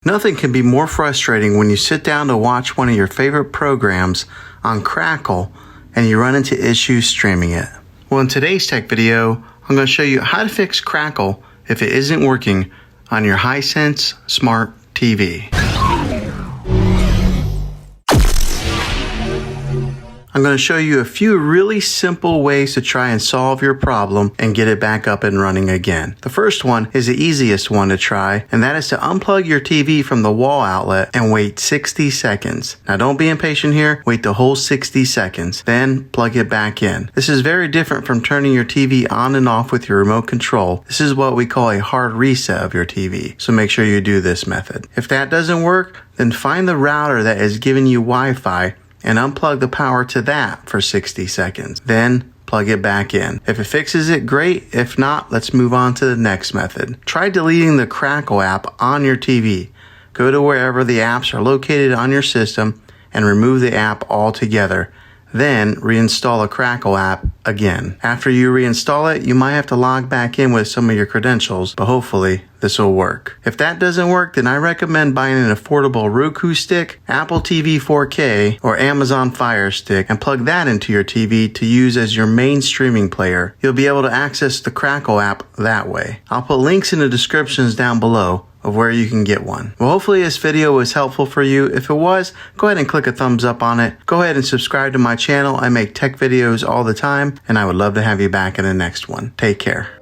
Nothing can be more frustrating when you sit down to watch one of your favorite programs on Crackle and you run into issues streaming it. Well, in today's tech video, I'm going to show you how to fix Crackle if it isn't working on your Hisense Smart TV. I'm going to show you a few really simple ways to try and solve your problem and get it back up and running again. The first one is the easiest one to try, and that is to unplug your TV from the wall outlet and wait 60 seconds. Now don't be impatient here, wait the whole 60 seconds, then plug it back in. This is very different from turning your TV on and off with your remote control. This is what we call a hard reset of your TV, so make sure you do this method. If that doesn't work, then find the router that is giving you Wi-Fi and unplug the power to that for 60 seconds. Then plug it back in. If it fixes it, great. If not, let's move on to the next method. Try deleting the Crackle app on your TV. Go to wherever the apps are located on your system and remove the app altogether. Then reinstall a Crackle app again. After you reinstall it, you might have to log back in with some of your credentials, but hopefully this will work. If that doesn't work, then I recommend buying an affordable Roku stick, Apple TV 4K, or Amazon Fire Stick and plug that into your TV to use as your main streaming player. You'll be able to access the Crackle app that way. I'll put links in the descriptions down below of where you can get one. Well, hopefully this video was helpful for you. If it was, go ahead and click a thumbs up on it. Go ahead and subscribe to my channel. I make tech videos all the time, and I would love to have you back in the next one. Take care.